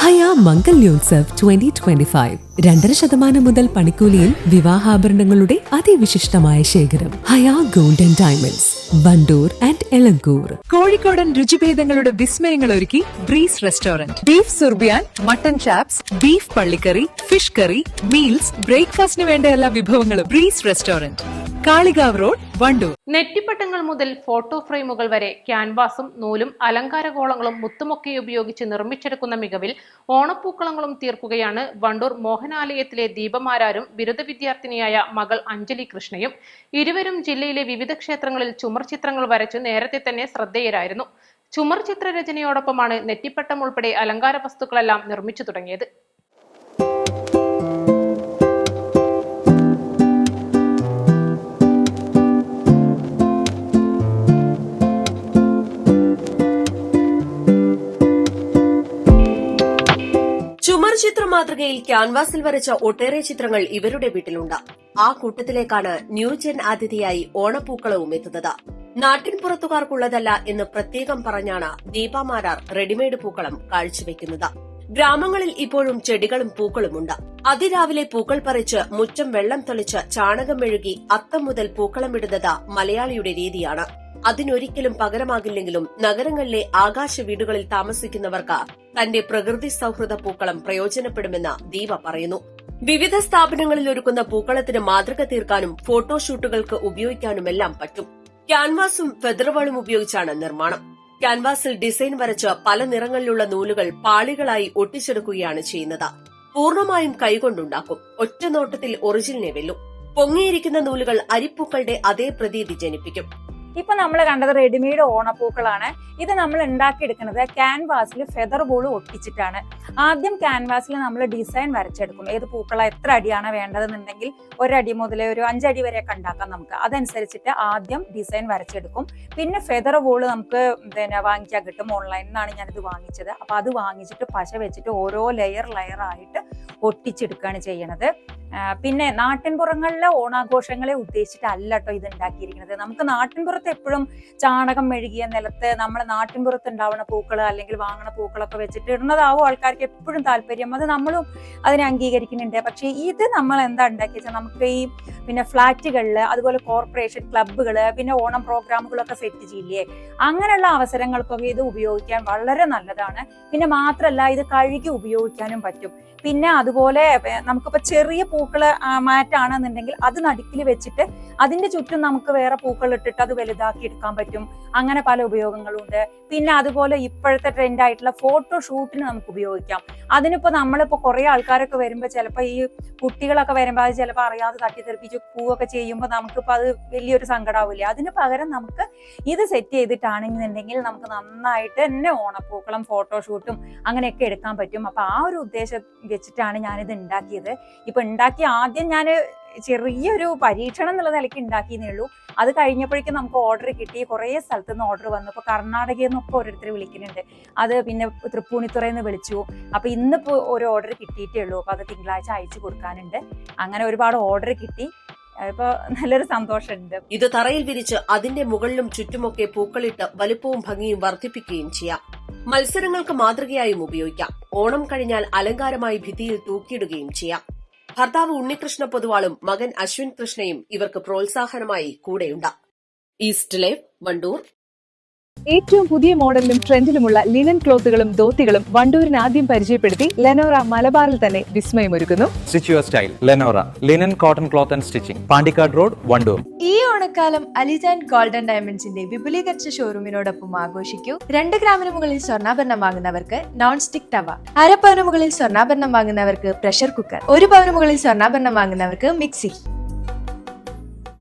ഹയ മംഗല്യോത്സവ് 2025 2.5% മുതൽ പണിക്കൂലിയിൽ വിവാഹാഭരണങ്ങളുടെ അതിവിശിഷ്ടമായ ശേഖരം. Haya gold and diamonds, Wandoor and Elankur. കോഴിക്കോടൻ രുചിഭേദങ്ങളുടെ വിസ്മയങ്ങൾ ഒരുക്കി ബ്രീസ് റെസ്റ്റോറന്റ്. ബീഫ് സുർബിയാൻ, മട്ടൺ ചാപ്സ്, ബീഫ് പള്ളിക്കറി, ഫിഷ് കറി, മീൽസ്, ബ്രേക്ക്ഫാസ്റ്റിന് വേണ്ട എല്ലാ വിഭവങ്ങളും Breeze restaurant, Kalikavu road, Wandoor. നെറ്റിപ്പട്ടങ്ങൾ മുതൽ ഫോട്ടോ ഫ്രെയിമുകൾ വരെ ക്യാൻവാസും നൂലും അലങ്കാരഗോളങ്ങളും മുത്തുമൊക്കെ ഉപയോഗിച്ച് നിർമ്മിച്ചെടുക്കുന്ന മികവിൽ ഓണപ്പൂക്കളങ്ങളും തീർക്കുകയാണ് വണ്ടൂർ മോഹനാലയത്തിലെ ദീപമാരാരും ബിരുദ വിദ്യാർത്ഥിനിയായ മകൾ അഞ്ജലി കൃഷ്ണയും. ഇരുവരും ജില്ലയിലെ വിവിധ ക്ഷേത്രങ്ങളിൽ ചുമർ ചിത്രങ്ങൾ വരച്ച് നേരത്തെ തന്നെ ശ്രദ്ധേയരായിരുന്നു. ചുമർ ചിത്രരചനയോടൊപ്പമാണ് നെറ്റിപ്പട്ടം ഉൾപ്പെടെ അലങ്കാര വസ്തുക്കളെല്ലാം നിർമ്മിച്ചു തുടങ്ങിയത്. ചുമർ ചിത്ര മാതൃകയിൽ ക്യാൻവാസിൽ വരച്ച ഒട്ടേറെ ചിത്രങ്ങൾ ഇവരുടെ വീട്ടിലുണ്ട്. ആ കൂട്ടത്തിലേക്കാണ് ന്യൂജൻ അതിഥിയായി ഓണപ്പൂക്കളവും എത്തുന്നത്. നാട്ടിൻപുറത്തുകാർക്കുള്ളതല്ല എന്ന് പ്രത്യേകം പറഞ്ഞാണ് ദീപമാരാർ റെഡിമെയ്ഡ് പൂക്കളം കാഴ്ചവെക്കുന്നത്. ഗ്രാമങ്ങളിൽ ഇപ്പോഴും ചെടികളും പൂക്കളുമുണ്ട്. അതിരാവിലെ പൂക്കൾ പറിച്ച് മുറ്റം വെള്ളം തെളിച്ച് ചാണകം മെഴുകി അത്തം മുതൽ പൂക്കളമിടുന്നത് മലയാളിയുടെ രീതിയാണ്. അതിനൊരിക്കലും പകരമാകില്ലെങ്കിലും നഗരങ്ങളിലെ ആകാശ വീടുകളിൽ താമസിക്കുന്നവർക്ക് തന്റെ പ്രകൃതി സൌഹൃദ പൂക്കളം പ്രയോജനപ്പെടുമെന്ന് ദീപ പറയുന്നു. വിവിധ സ്ഥാപനങ്ങളിൽ ഒരുക്കുന്ന പൂക്കളത്തിന് മാതൃക തീർക്കാനും ഫോട്ടോഷൂട്ടുകൾക്ക് ഉപയോഗിക്കാനുമെല്ലാം പറ്റും. ക്യാൻവാസും ഫെദർവാളും ഉപയോഗിച്ചാണ് നിർമ്മാണം. ക്യാൻവാസിൽ ഡിസൈൻ വരച്ച് പല നിറങ്ങളിലുള്ള നൂലുകൾ പാളികളായി ഒട്ടിച്ചെടുക്കുകയാണ് ചെയ്യുന്നത്. പൂർണ്ണമായും കൈകൊണ്ടുണ്ടാക്കും. ഒറ്റ നോട്ടത്തിൽ ഒറിജിനലിനെ വെല്ലും. പൊങ്ങിയിരിക്കുന്ന നൂലുകൾ അരിപ്പൂക്കളുടെ അതേ പ്രതീതി ജനിപ്പിക്കും. ഇപ്പൊ നമ്മൾ കണ്ടത് റെഡിമെയ്ഡ് ഓണപ്പൂക്കളാണ്. ഇത് നമ്മൾ ഉണ്ടാക്കിയെടുക്കുന്നത് ക്യാൻവാസിൽ ഫെദർ ബോൾ ഒട്ടിച്ചിട്ടാണ്. ആദ്യം ക്യാൻവാസിൽ നമ്മൾ ഡിസൈൻ വരച്ചെടുക്കും. ഏത് പൂക്കള എത്ര അടിയാണ് വേണ്ടതെന്നുണ്ടെങ്കിൽ 1 അടി മുതൽ ഒരു 5 അടി വരെയൊക്കെ ഉണ്ടാക്കാം നമുക്ക്. അതനുസരിച്ചിട്ട് ആദ്യം ഡിസൈൻ വരച്ചെടുക്കും. പിന്നെ ഫെദർ ബോൾ നമുക്ക് വാങ്ങിക്കാൻ കിട്ടും. ഓൺലൈനിൽ നിന്നാണ് ഞാനിത് വാങ്ങിച്ചത്. അപ്പൊ അത് വാങ്ങിച്ചിട്ട് പശ വെച്ചിട്ട് ഓരോ ലെയർ ആയിട്ട് ഒട്ടിച്ചെടുക്കുകയാണ് ചെയ്യണത്. പിന്നെ നാട്ടിൻപുറങ്ങളിലെ ഓണാഘോഷങ്ങളെ ഉദ്ദേശിച്ചിട്ടല്ല കേട്ടോ ഇത് ഉണ്ടാക്കിയിരിക്കുന്നത്. നമുക്ക് നാട്ടിൻപുറത്ത് എപ്പോഴും ചാണകം മെഴുകിയ നിലത്ത് നമ്മളെ നാട്ടിൻപുറത്ത് ഉണ്ടാവുന്ന പൂക്കൾ അല്ലെങ്കിൽ വാങ്ങണ പൂക്കളൊക്കെ വെച്ചിട്ട് ഇടുന്നതാവും ആൾക്കാർക്ക് എപ്പോഴും താല്പര്യം. അത് നമ്മളും അതിനെ അംഗീകരിക്കുന്നുണ്ട്. പക്ഷെ ഇത് നമ്മൾ എന്താ ഉണ്ടാക്കി വെച്ചാൽ നമുക്ക് ഈ പിന്നെ ഫ്ലാറ്റുകളില്, അതുപോലെ കോർപ്പറേഷൻ ക്ലബ്ബുകള്, പിന്നെ ഓണം പ്രോഗ്രാമുകളൊക്കെ സെറ്റ് ചെയ്യില്ലേ, അങ്ങനെയുള്ള അവസരങ്ങൾക്കൊക്കെ ഇത് ഉപയോഗിക്കാൻ വളരെ നല്ലതാണ്. പിന്നെ മാത്രമല്ല ഇത് കഴുകി ഉപയോഗിക്കാനും പറ്റും. പിന്നെ അതുപോലെ നമുക്കിപ്പോ ചെറിയ പൂക്കള് മാറ്റാണെന്നുണ്ടെങ്കിൽ അത് നടുക്കിൽ വെച്ചിട്ട് അതിന്റെ ചുറ്റും നമുക്ക് വേറെ പൂക്കൾ ഇട്ടിട്ട് അത് വലുതാക്കി എടുക്കാൻ പറ്റും. അങ്ങനെ പല ഉപയോഗങ്ങളുണ്ട്. പിന്നെ അതുപോലെ ഇപ്പോഴത്തെ ട്രെൻഡ് ആയിട്ടുള്ള ഫോട്ടോ ഷൂട്ടിന് നമുക്ക് ഉപയോഗിക്കാം. അതിനിപ്പോ നമ്മളിപ്പോ കുറെ ആൾക്കാരൊക്കെ വരുമ്പോ ചിലപ്പോ ഈ കുട്ടികളൊക്കെ വരുമ്പോ അത് ചിലപ്പോൾ അറിയാതെ തട്ടിത്തെറിപ്പിച്ച് പൂവൊക്കെ ചെയ്യുമ്പോൾ നമുക്കിപ്പോ അത് വലിയൊരു സങ്കടാവില്ല. അതിന് പകരം നമുക്ക് ഇത് സെറ്റ് ചെയ്തിട്ടാണെന്നുണ്ടെങ്കിൽ നമുക്ക് നന്നായിട്ട് തന്നെ ഓണപ്പൂക്കളം ഫോട്ടോഷൂട്ടും അങ്ങനെയൊക്കെ എടുക്കാൻ പറ്റും. അപ്പൊ ആ ഒരു ഉദ്ദേശം വെച്ചിട്ടാണ് ഞാനിത് ഉണ്ടാക്കിയത്. ഇപ്പൊ ഉണ്ടാക്കി ആദ്യം ഞാൻ ചെറിയൊരു പരീക്ഷണം എന്നുള്ള നിലയ്ക്ക് ഉണ്ടാക്കിയെന്നേ ഉള്ളൂ. അത് കഴിഞ്ഞപ്പോഴേക്കും നമുക്ക് ഓർഡർ കിട്ടി. കുറേ സ്ഥലത്ത് നിന്ന് ഓർഡർ വന്നു. ഇപ്പൊ കർണാടകയിൽ നിന്നൊക്കെ ഓരോരുത്തർ വിളിക്കുന്നുണ്ട്. അത് പിന്നെ തൃപ്പൂണിത്തുറയിൽ നിന്ന് വിളിച്ചു. അപ്പൊ ഇന്നിപ്പോ ഒരു ഓർഡർ കിട്ടിയിട്ടേ ഉള്ളൂ. അപ്പൊ അത് തിങ്കളാഴ്ച അയച്ചു കൊടുക്കാനുണ്ട്. അങ്ങനെ ഒരുപാട് ഓർഡർ കിട്ടി. ഇപ്പൊ നല്ലൊരു സന്തോഷമുണ്ട്. ഇത് തറയിൽ വിരിച്ച് അതിന്റെ മുകളിലും ചുറ്റുമൊക്കെ പൂക്കളിട്ട് വലുപ്പവും ഭംഗിയും വർദ്ധിപ്പിക്കുകയും ചെയ്യാം. മത്സരങ്ങൾക്ക് മാതൃകയായും ഉപയോഗിക്കാം. ഓണം കഴിഞ്ഞാൽ അലങ്കാരമായി ഭിത്തിയിൽ തൂക്കിയിടുകയും ചെയ്യാം. ഭർത്താവ് ഉണ്ണികൃഷ്ണ പൊതുവാളും മകൻ അശ്വിൻ കൃഷ്ണയും ഇവർക്ക് പ്രോത്സാഹനമായി കൂടെയുണ്ട്. East live, Wandoor. ഏറ്റവും പുതിയ മോഡലിലും ട്രെൻഡിലുമുള്ള ലിനൻ ക്ലോത്തുകളും ധോത്തികളും വണ്ടൂരിന് ആദ്യം പരിചയപ്പെടുത്തി ലെനോറ മലബാറിൽ തന്നെ വിസ്മയമൊരുക്കുന്നു. Stitch your style Lenora linen cotton cloth and stitching, Pandikkad road, Wandoor. ഈ ഓണക്കാലം അലിജാൻ ഗോൾഡൻ ഡയമണ്ട്സിന്റെ വിപുലീകരിച്ച ഷോറൂമിനോടൊപ്പം ആഘോഷിക്കൂ. 2 ഗ്രാമിന് മുകളിൽ സ്വർണ്ണാഭരണം വാങ്ങുന്നവർക്ക് നോൺ സ്റ്റിക് തവ, 1/2 പവന് മുകളിൽ സ്വർണ്ണാഭരണം വാങ്ങുന്നവർക്ക് പ്രഷർ കുക്കർ, 1 പവന് മുകളിൽ സ്വർണ്ണാഭരണം വാങ്ങുന്നവർക്ക് മിക്സി.